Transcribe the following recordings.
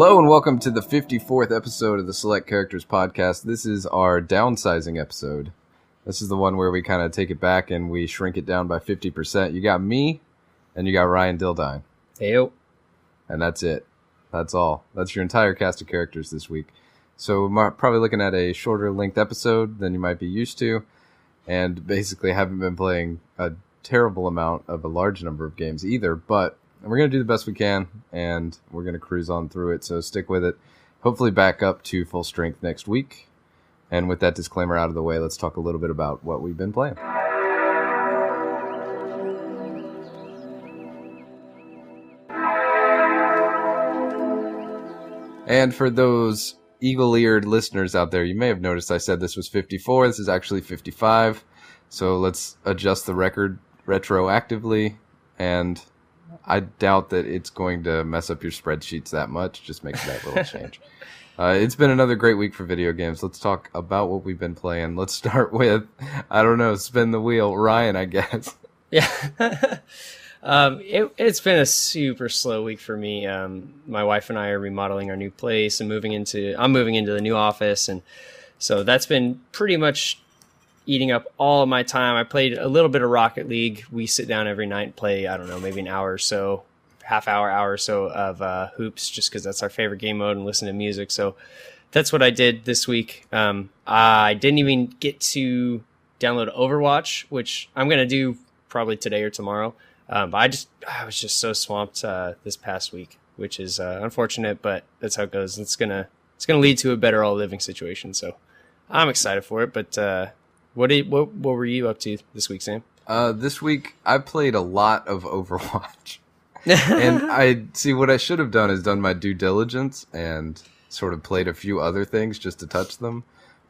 Hello and welcome to the 54th episode of the Select Characters podcast. This is our downsizing episode. This is the one where we kind of take it back and we shrink it down by 50%. You got me and you got Ryan Dildine. Heyo. And that's it. That's all. That's your entire cast of characters this week. So we're probably looking at a shorter length episode than you might be used to. And basically haven't been playing a terrible amount of a large number of games either, but we're going to do the best we can, and we're going to cruise on through it, so stick with it. Hopefully back up to full strength next week. And with that disclaimer out of the way, let's talk a little bit about what we've been playing. And for those eagle-eared listeners out there, you may have noticed I said this was 54. This is actually 55. So let's adjust the record retroactively, and I doubt that it's going to mess up your spreadsheets that much. Just make that little change. It's been another great week for video games. Let's talk about what we've been playing. Let's start with, I don't know, spin the wheel. Ryan, I guess. Yeah. It's been a super slow week for me. My wife and I are remodeling our new place and I'm moving into the new office. And so that's been pretty much eating up all of my time. I played a little bit of Rocket League. We sit down every night and play, I don't know, maybe an hour or so, hour or so of hoops, just because that's our favorite game mode, and listen to music. So that's what I did this week. I didn't even get to download Overwatch, which I'm going to do probably today or tomorrow. But I was just so swamped this past week, which is unfortunate, but that's how it goes. It's gonna lead to a better all living situation. So I'm excited for it. But what were you up to this week, Sam? This week I played a lot of Overwatch, and what I should have done is done my due diligence and sort of played a few other things just to touch them.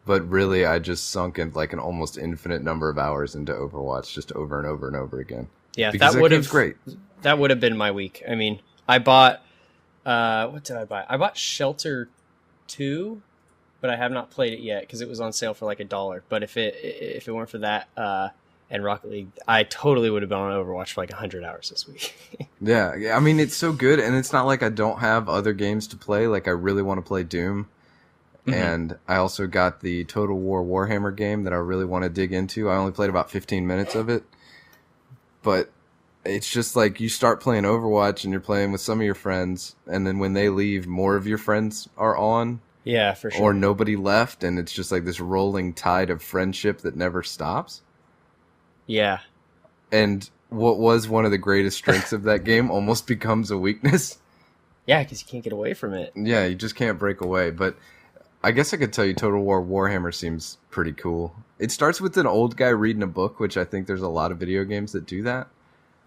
But really, I just sunk in like an almost infinite number of hours into Overwatch, just over and over and over again. Yeah, because that game's great. That would have been my week. I mean, I bought what did I buy? I bought Shelter 2, but I have not played it yet because it was on sale for like $1. But if it weren't for that and Rocket League, I totally would have been on Overwatch for like 100 hours this week. Yeah, I mean, it's so good, and it's not like I don't have other games to play. Like, I really want to play Doom. Mm-hmm. And I also got the Total War Warhammer game that I really want to dig into. I only played about 15 minutes of it. But it's just like you start playing Overwatch and you're playing with some of your friends, and then when they leave, more of your friends are on. Yeah, for sure. Or nobody left, and it's just like this rolling tide of friendship that never stops. Yeah. And what was one of the greatest strengths of that game almost becomes a weakness. Yeah, because you can't get away from it. Yeah, you just can't break away. But I guess I could tell you Total War Warhammer seems pretty cool. It starts with an old guy reading a book, which I think there's a lot of video games that do that.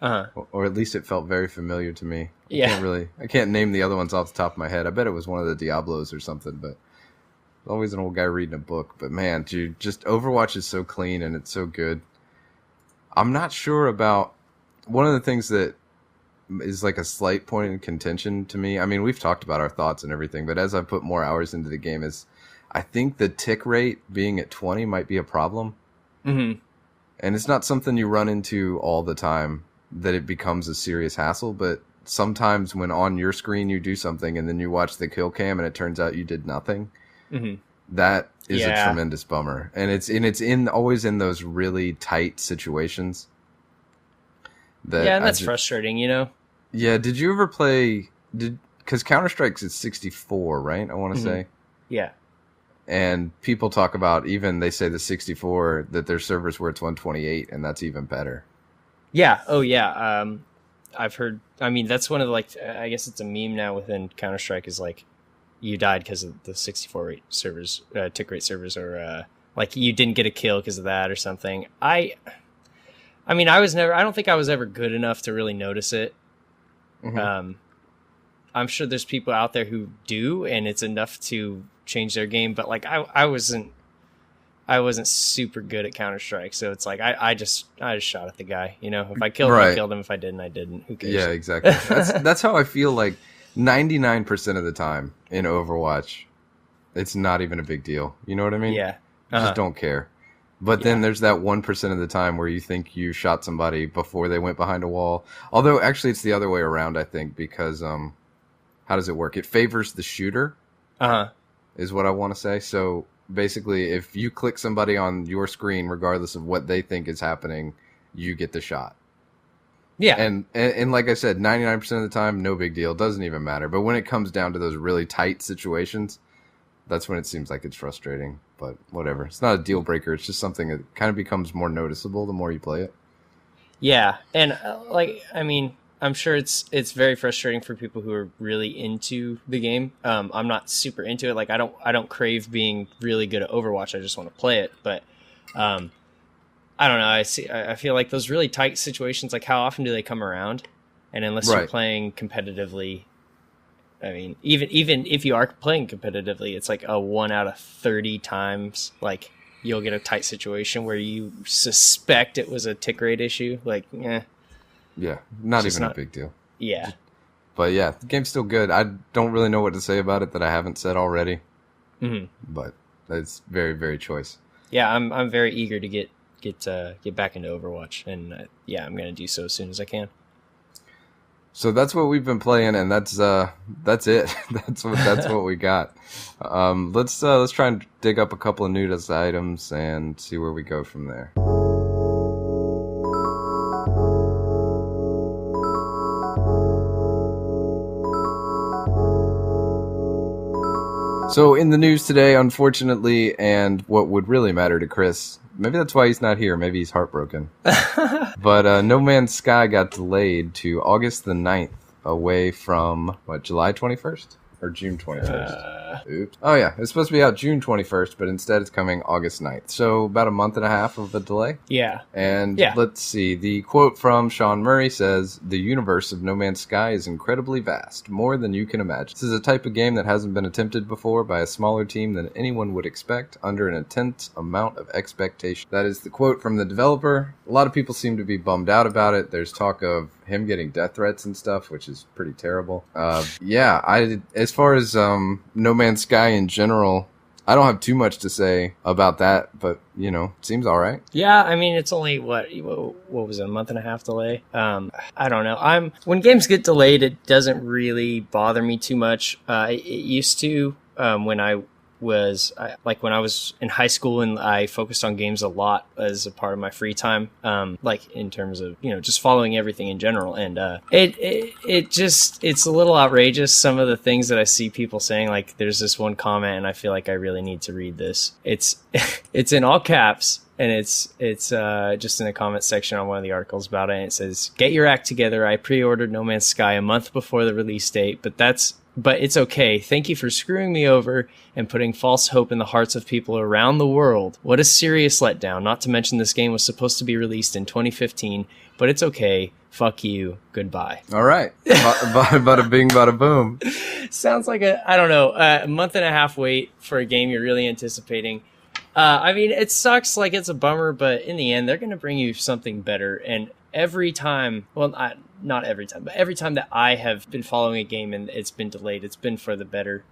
Uh-huh. Or at least it felt very familiar to me. Yeah. I can't name the other ones off the top of my head. I bet it was one of the Diablos or something, but always an old guy reading a book. But man, dude, just Overwatch is so clean and it's so good. I'm not sure about one of the things that is like a slight point in contention to me. I mean, we've talked about our thoughts and everything, but as I put more hours into the game, I think the tick rate being at 20 might be a problem. Mm-hmm. And it's not something you run into all the time that it becomes a serious hassle, but sometimes when on your screen you do something and then you watch the kill cam and it turns out you did nothing, mm-hmm. that is a tremendous bummer. And it's always in those really tight situations. And that's frustrating, you know? Yeah, did you ever play... Because Counter-Strike's at 64, right? I want to say. Yeah. And people talk about, even they say the 64, that their servers were at 128, and that's even better. Yeah. Oh, yeah. I've heard... I mean, that's one of the, like... I guess it's a meme now within Counter-Strike is, like, you died because of the 64 rate servers, tick rate servers, or, like, you didn't get a kill because of that or something. I mean, I don't think I was ever good enough to really notice it. Mm-hmm. I'm sure there's people out there who do, and it's enough to change their game. But like, I wasn't super good at Counter-Strike, so it's like I just shot at the guy. You know, if I killed him, I killed him. If I didn't, I didn't. Who cares? Yeah, exactly. That's how I feel. Like 99% of the time in Overwatch, it's not even a big deal. You know what I mean? Yeah. Just don't care. But then there's that 1% of the time where you think you shot somebody before they went behind a wall. Although, actually, it's the other way around, I think, because how does it work? It favors the shooter, is what I want to say. So basically, if you click somebody on your screen, regardless of what they think is happening, you get the shot. Yeah. And like I said, 99% of the time, no big deal. Doesn't even matter. But when it comes down to those really tight situations, that's when it seems like it's frustrating. But whatever. It's not a deal breaker. It's just something that kind of becomes more noticeable the more you play it. Yeah. And I'm sure it's very frustrating for people who are really into the game. I'm not super into it. Like I don't crave being really good at Overwatch. I just want to play it. But I don't know. I feel like those really tight situations, like how often do they come around? And unless you're playing competitively, I mean, even if you are playing competitively, it's like a 1 out of 30 times, like you'll get a tight situation where you suspect it was a tick rate issue. Like, yeah, not even a big deal. Yeah. But yeah, the game's still good. I don't really know what to say about it that I haven't said already. Mm-hmm. But it's very, very choice. Yeah, I'm very eager to get back into Overwatch, and I'm gonna do so as soon as I can. So that's what we've been playing, and that's it. that's what we got. Let's try and dig up a couple of news items and see where we go from there. So in the news today, unfortunately, and what would really matter to Chris, maybe that's why he's not here. Maybe he's heartbroken. But No Man's Sky got delayed to August the 9th, away from, July 21st? Or June 21st? Oops. Oh, yeah. It's supposed to be out June 21st, but instead it's coming August 9th. So about a month and a half of a delay. Yeah. And let's see. The quote from Sean Murray says, "The universe of No Man's Sky is incredibly vast, more than you can imagine. This is a type of game that hasn't been attempted before by a smaller team than anyone would expect, under an intense amount of expectation." That is the quote from the developer. A lot of people seem to be bummed out about it. There's talk of him getting death threats and stuff, which is pretty terrible. As far as No Man's Sky in general, I don't have too much to say about that, but it seems all right. Yeah, I mean, it's only what was it, a month and a half delay? I don't know. When games get delayed, it doesn't really bother me too much. It used to when I was in high school, and I focused on games a lot as a part of my free time, like in terms of just following everything in general. And it's a little outrageous, some of the things that I see people saying. Like there's this one comment, and I feel like I really need to read this. It's it's in all caps, and it's just in the comment section on one of the articles about it. And it says, "Get your act together. I pre-ordered No Man's Sky a month before the release date, but it's okay. Thank you for screwing me over and putting false hope in the hearts of people around the world. What a serious letdown. Not to mention this game was supposed to be released in 2015, but it's okay. Fuck you. Goodbye." All right. Bada bing, bada boom. Sounds like a month and a half wait for a game you're really anticipating. I mean, it sucks, like it's a bummer, but in the end, they're going to bring you something better. And every time, not every time, but every time that I have been following a game and it's been delayed, it's been for the better.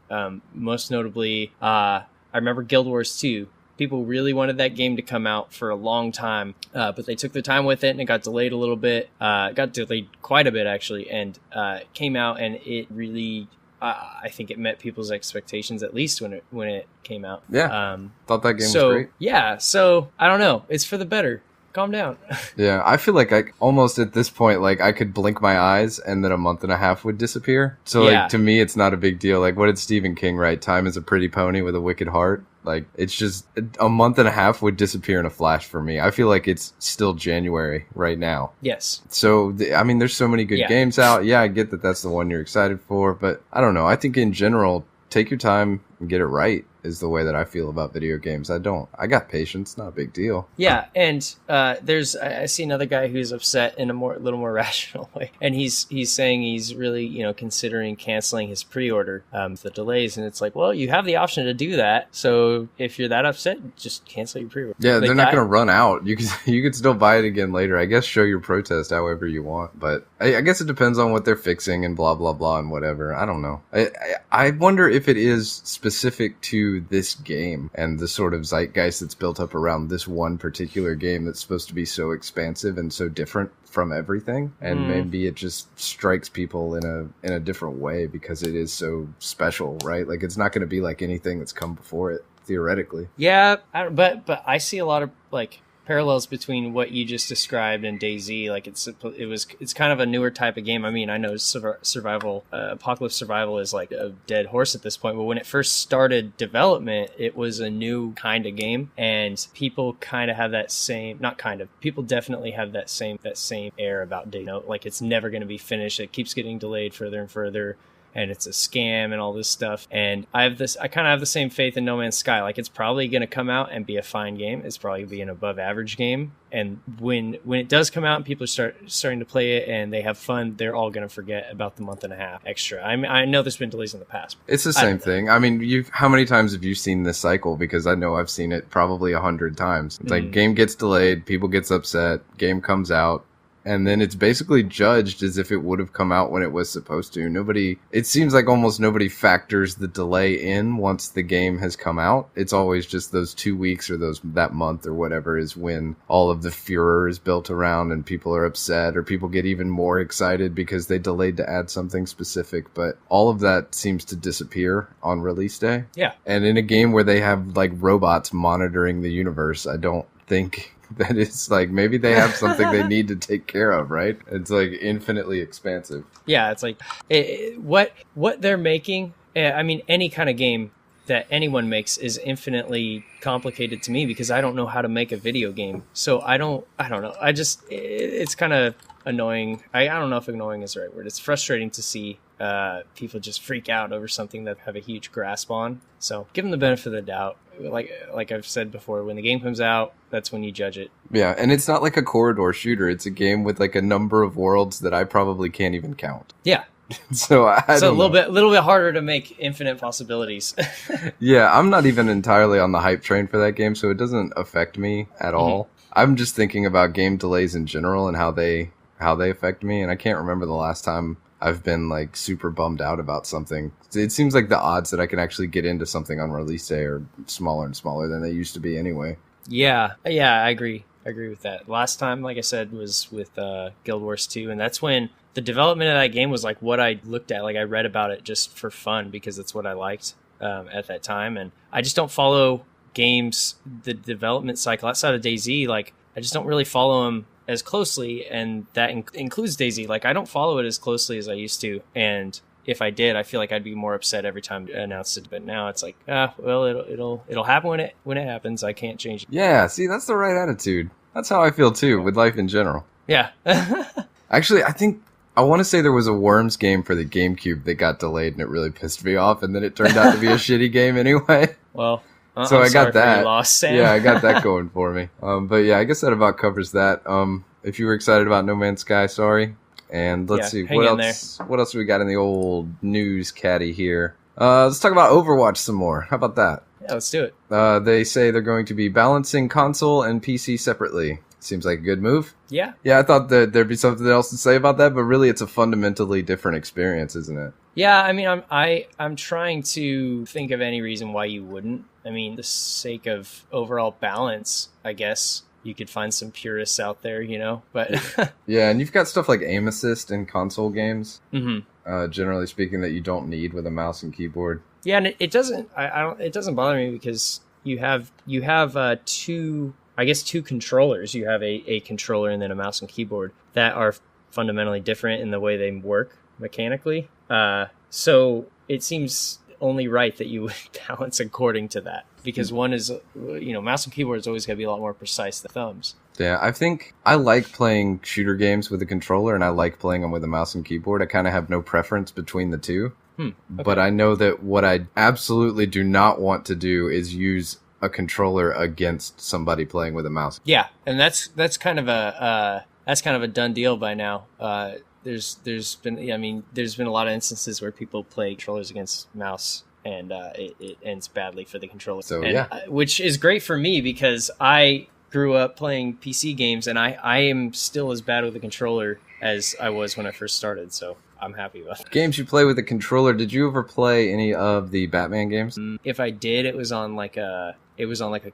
Most notably, I remember Guild Wars 2. People really wanted that game to come out for a long time, but they took their time with it, and it got delayed a little bit. It got delayed quite a bit, actually, and it came out, and it really... I think it met people's expectations, at least when it came out. Yeah, thought that game was great. Yeah, so I don't know. It's for the better. Calm down. Yeah, I feel like I almost at this point, like I could blink my eyes and then a month and a half would disappear. So like to me, it's not a big deal. Like what did Stephen King write? Time is a pretty pony with a wicked heart. Like it's just a month and a half would disappear in a flash for me. I feel like it's still January right now. Yes. So there's so many good games out. Yeah, I get that that's the one you're excited for, but I don't know. I think in general, take your time and get it right is the way that I feel about video games. I got patience, not a big deal. Yeah, and I see another guy who's upset in a little more rational way, and he's saying he's really considering canceling his pre-order the delays, and it's like, well, you have the option to do that, so if you're that upset, just cancel your pre-order. Yeah, like, they're not going to run out. You could still buy it again later. I guess show your protest however you want, but I guess it depends on what they're fixing and blah blah blah and whatever. I don't know. I wonder if it is specific specific to this game and the sort of zeitgeist that's built up around this one particular game that's supposed to be so expansive and so different from everything. And maybe it just strikes people in a different way because it is so special, right? Like, it's not going to be like anything that's come before it, theoretically. Yeah, but I see a lot of like parallels between what you just described and DayZ. Like it's kind of a newer type of game. I mean, I know survival, apocalypse survival is like a dead horse at this point, but when it first started development, it was a new kind of game, and people kind of have that same, not kind of, people definitely have that same air about DayZ. You know, like it's never going to be finished. It keeps getting delayed further and further, and it's a scam and all this stuff. And I kind of have the same faith in No Man's Sky. Like, it's probably going to come out and be a fine game. It's probably going to be an above average game. And when it does come out and people are starting to play it and they have fun, they're all going to forget about the month and a half extra. I know there's been delays in the past. It's the same thing. I mean, how many times have you seen this cycle? Because I know I've seen it probably 100 times. It's like game gets delayed, people gets upset, game comes out, and then it's basically judged as if it would have come out when it was supposed to. It seems like almost nobody factors the delay in once the game has come out. It's always just those 2 weeks or that month or whatever is when all of the furor is built around and people are upset, or people get even more excited because they delayed to add something specific. But all of that seems to disappear on release day. Yeah. And in a game where they have like robots monitoring the universe, I don't think that it's like, maybe they have something they need to take care of, right? It's like infinitely expansive. Yeah, it's like what they're making. I mean, any kind of game that anyone makes is infinitely complicated to me because I don't know how to make a video game. So I don't know. It's kind of annoying. I don't know if annoying is the right word. It's frustrating to see people just freak out over something that have a huge grasp on. So give them the benefit of the doubt. Like I've said before, when the game comes out, that's when you judge it. Yeah, and it's not like a corridor shooter. It's a game with like a number of worlds that I probably can't even count. Yeah. So a little bit harder to make infinite possibilities. Yeah, I'm not even entirely on the hype train for that game, so it doesn't affect me at all. I'm just thinking about game delays in general and how they affect me, and I can't remember the last time I've been like super bummed out about something. It seems like the odds that I can actually get into something on release day are smaller and smaller than they used to be anyway. Yeah, I agree with that. Last time, like I said, was with Guild Wars 2, and that's when the development of that game was like what I looked at. Like, I read about it just for fun because it's what I liked at that time, and I just don't follow games, the development cycle outside of DayZ. Like, I just don't really follow them as closely, and that includes DayZ. Like, I don't follow it as closely as I used to, and if I did, I feel like I'd be more upset every time it announced it. But now it's like, well, it'll happen when it happens. I can't change it. Yeah, see, that's the right attitude. That's how I feel too with life in general. Yeah. Actually, I want to say there was a Worms game for the GameCube that got delayed, and it really pissed me off. And then it turned out to be a shitty game anyway. Well, so I got that. Loss, Sam. Yeah, I got that going for me. But yeah, I guess that about covers that. If you were excited about No Man's Sky, sorry. And let's see, what else do we got in the old news caddy here? Let's talk about Overwatch some more. How about that? Yeah, let's do it. They say they're going to be balancing console and PC separately. Seems like a good move. Yeah. Yeah, I thought that there'd be something else to say about that, but really it's a fundamentally different experience, isn't it? Yeah, I mean, I'm trying to think of any reason why you wouldn't. I mean, the sake of overall balance, I guess. You could find some purists out there, but yeah, and you've got stuff like aim assist in console games, generally speaking, that you don't need with a mouse and keyboard. Yeah, and it doesn't. It doesn't bother me because you have two controllers. You have a controller and then a mouse and keyboard that are fundamentally different in the way they work mechanically. So it seems only right that you would balance according to that, because one is, mouse and keyboard is always going to be a lot more precise than thumbs. Yeah, I think I like playing shooter games with a controller, and I like playing them with a mouse and keyboard. I kind of have no preference between the two. Okay. But I know that what I absolutely do not want to do is use a controller against somebody playing with a mouse. Yeah, and that's kind of a done deal by now. There's been a lot of instances where people play controllers against mouse, and it ends badly for the controller. So which is great for me because I grew up playing PC games, and I am still as bad with the controller as I was when I first started. So I'm happy about it. Games you play with a controller. Did you ever play any of the Batman games? If I did, it was on like a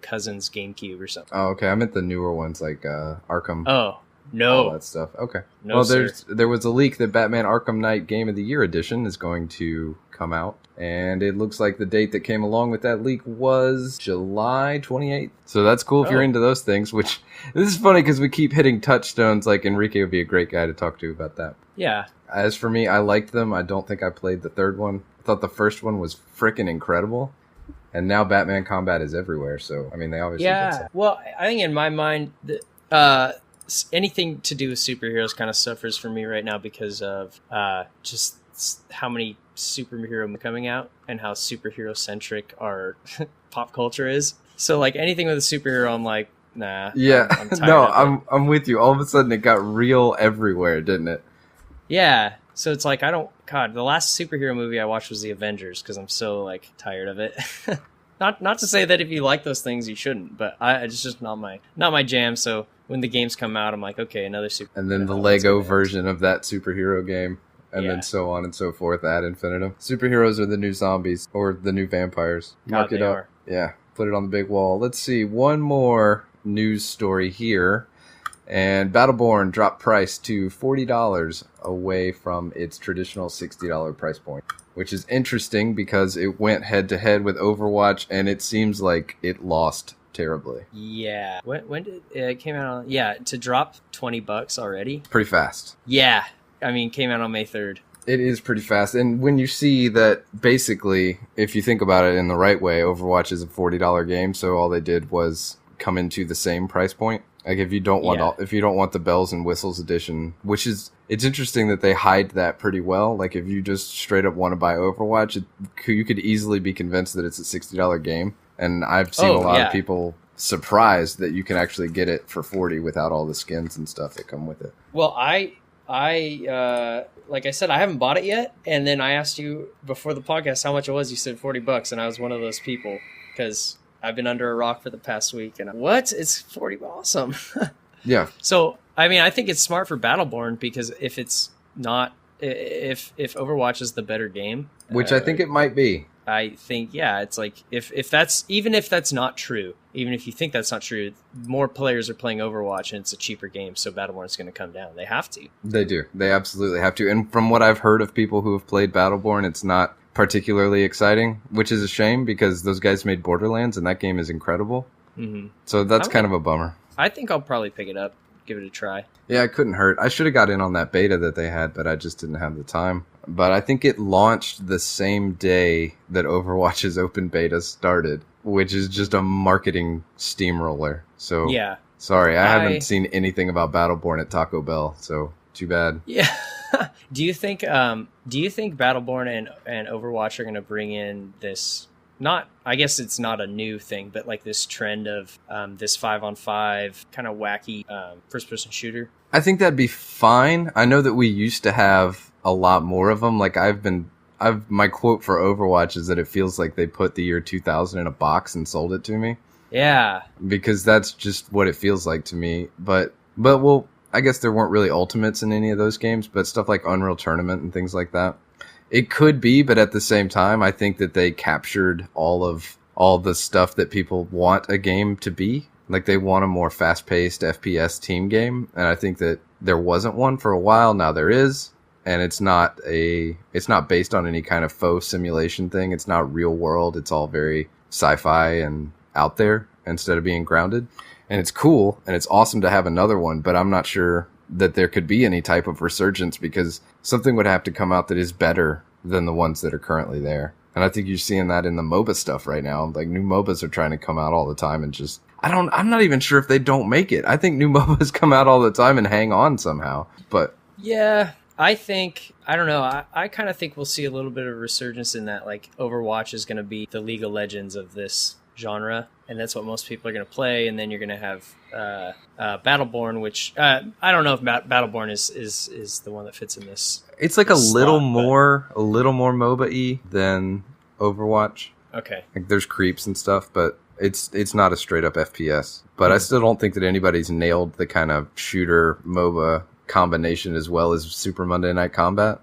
cousin's GameCube or something. Oh, okay. I meant the newer ones like Arkham. Oh, no. All that stuff. Okay. No, well, sir. there was a leak that Batman Arkham Knight Game of the Year edition is going to come out. And it looks like the date that came along with that leak was July 28th. So that's cool if you're into those things, which this is funny because we keep hitting touchstones. Like Enrique would be a great guy to talk to about that. Yeah. As for me, I liked them. I don't think I played the third one. I thought the first one was freaking incredible. And now Batman combat is everywhere. So, I mean, they obviously did so. Well, I think in my mind, anything to do with superheroes kind of suffers for me right now because of just how many superhero coming out and how superhero centric our pop culture is. So like anything with a superhero, I'm like, nah. Yeah, I'm tired I'm with you. All of a sudden, it got real everywhere, didn't it? Yeah. So it's like the last superhero movie I watched was The Avengers because I'm so like tired of it. Not to say that if you like those things you shouldn't, but it's just not my jam. So when the games come out, I'm like, okay, another superhero. And then the Lego version of that superhero game. And then so on and so forth ad infinitum. Superheroes are the new zombies or the new vampires. Mark it up. Yeah, put it on the big wall. Let's see, one more news story here. And Battleborn dropped price to $40 away from its traditional $60 price point. Which is interesting because it went head to head with Overwatch and it seems like it lost terribly. Yeah. When did it came out on? Yeah, to drop $20 already. Pretty fast. Yeah. I mean, came out on May 3rd. It is pretty fast. And when you see that, basically, if you think about it in the right way, Overwatch is a $40 game, so all they did was come into the same price point. Like if you don't want the bells and whistles edition, which is, it's interesting that they hide that pretty well. Like if you just straight up want to buy Overwatch, you could easily be convinced that it's a $60 game. And I've seen a lot of people surprised that you can actually get it for $40 without all the skins and stuff that come with it. Well, I like I said, I haven't bought it yet. And then I asked you before the podcast how much it was. You said $40, and I was one of those people because I've been under a rock for the past week. And what? It's $40. Awesome. Yeah. So, I mean, I think it's smart for Battleborn because if it's not, if Overwatch is the better game, which I think it might be. I think, yeah, it's like if that's not true, even if you think that's not true, more players are playing Overwatch and it's a cheaper game, so Battleborn's going to come down. They have to. They do. They absolutely have to. And from what I've heard of people who have played Battleborn, it's not particularly exciting, which is a shame because those guys made Borderlands and that game is incredible. Mm-hmm. So that's kind of a bummer. I think I'll probably pick it up, give it a try. Yeah, it couldn't hurt. I should have got in on that beta that they had, but I just didn't have the time. But I think it launched the same day that Overwatch's open beta started, which is just a marketing steamroller. So, yeah. Sorry, I haven't seen anything about Battleborn at Taco Bell, so too bad. Yeah. Do you think Battleborn and Overwatch are going to bring in this, not, I guess it's not a new thing, but like this trend of this 5-on-5 kind of wacky first-person shooter? I think that'd be fine. I know that we used to have a lot more of them. Like my quote for Overwatch is that it feels like they put the year 2000 in a box and sold it to me. Yeah. Because that's just what it feels like to me. But well, I guess there weren't really ultimates in any of those games, but stuff like Unreal Tournament and things like that. It could be, but at the same time, I think that they captured all the stuff that people want a game to be. Like they want a more fast-paced FPS team game, and I think that there wasn't one for a while. Now there is, and it's not based on any kind of faux simulation thing. It's not real world. It's all very sci-fi and out there instead of being grounded. And it's cool, and it's awesome to have another one, but I'm not sure that there could be any type of resurgence because something would have to come out that is better than the ones that are currently there. And I think you're seeing that in the MOBA stuff right now. Like new MOBAs are trying to come out all the time and just, I'm not even sure if they don't make it. I think new MOBAs come out all the time and hang on somehow. But yeah, I don't know. I kind of think we'll see a little bit of resurgence in that. Like Overwatch is going to be the League of Legends of this genre, and that's what most people are going to play. And then you're going to have Battleborn, which I don't know if Battleborn is the one that fits in this. It's like a little more MOBA-y than Overwatch. Okay. Like there's creeps and stuff, but it's not a straight up FPS. But I still don't think that anybody's nailed the kind of shooter MOBA combination as well as Super Monday Night Combat.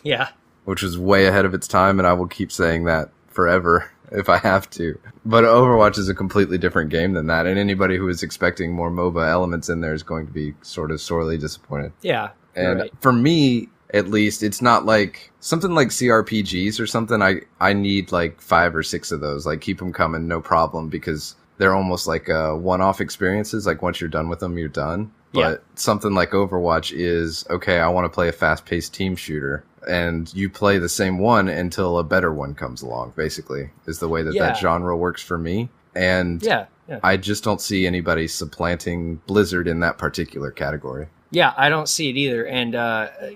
Yeah. which was way ahead of its time, and I will keep saying that forever if I have to. But Overwatch is a completely different game than that, and anybody who is expecting more MOBA elements in there is going to be sort of sorely disappointed. Yeah. And right. for me, at least, it's not like something like CRPGs or something. I need like 5 or 6 of those. Like, keep them coming, no problem, because they're almost like one-off experiences. Like, once you're done with them, you're done. But something like Overwatch is, okay, I want to play a fast-paced team shooter. And you play the same one until a better one comes along, basically, is the way that genre works for me. And I just don't see anybody supplanting Blizzard in that particular category. Yeah, I don't see it either. And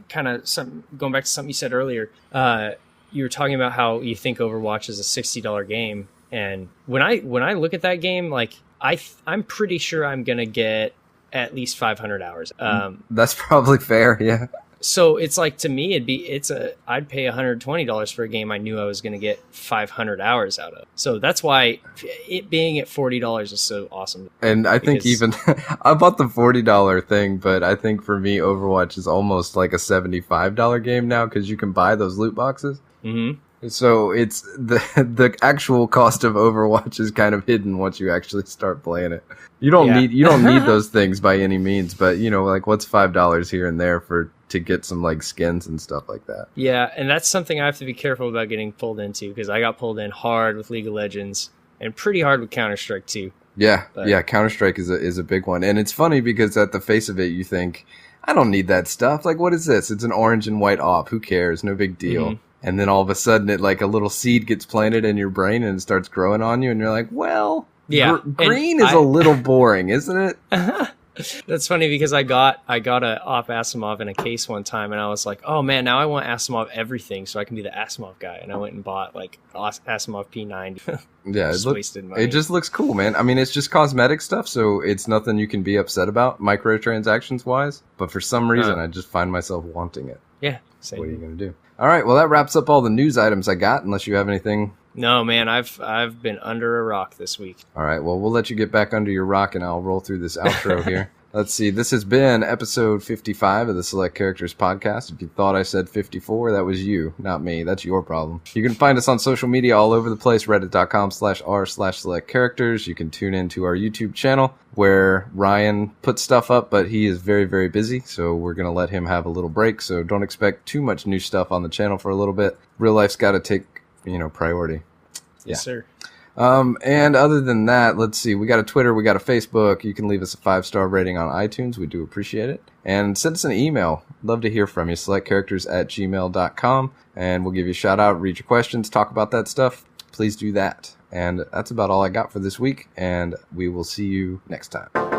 kind of going back to something you said earlier, you were talking about how you think Overwatch is a $60 game. And when I look at that game, like I'm pretty sure I'm going to get at least 500 hours. That's probably fair, yeah. So it's like, to me, I'd pay $120 for a game I knew I was going to get 500 hours out of. So that's why it being at $40 is so awesome. And I think even I bought the $40 thing, but I think for me, Overwatch is almost like a $75 game now because you can buy those loot boxes. Mm-hmm. So it's the actual cost of Overwatch is kind of hidden once you actually start playing it. You don't need those things by any means, but like what's $5 here and there to get some like skins and stuff like that. Yeah, and that's something I have to be careful about getting pulled into, because I got pulled in hard with League of Legends and pretty hard with Counter-Strike too. Yeah, Counter-Strike is a big one. And it's funny because at the face of it you think, I don't need that stuff. Like, what is this? It's an orange and white op. Who cares? No big deal. Mm-hmm. And then all of a sudden it like a little seed gets planted in your brain and it starts growing on you and you're like, well, green is a little boring, isn't it? That's funny because I got a Op Asimov in a case one time and I was like, oh man, now I want Asimov everything so I can be the Asimov guy. And I went and bought like Asimov P90. Yeah, wasted money. It just looks cool, man. I mean, it's just cosmetic stuff, so it's nothing you can be upset about microtransactions wise. But for some reason, I just find myself wanting it. Yeah, same. What are you going to do? All right, well, that wraps up all the news items I got, unless you have anything. No, man, I've been under a rock this week. All right, well, we'll let you get back under your rock, and I'll roll through this outro here. Let's see, this has been episode 55 of the Select Characters podcast. If you thought I said 54, that was you, not me. That's your problem. You can find us on social media all over the place, reddit.com/r/selectcharacters. You can tune into our YouTube channel where Ryan puts stuff up, but he is very, very busy, so we're going to let him have a little break. So don't expect too much new stuff on the channel for a little bit. Real life's got to take, priority. Yes, sir. And other than that, let's see, we got a Twitter, we got a Facebook. You can leave us a 5-star rating on iTunes. We do appreciate it. And send us an email. Love to hear from you. selectcharacters@gmail.com. And we'll give you a shout out, read your questions, talk about that stuff. Please do that. And that's about all I got for this week. And we will see you next time.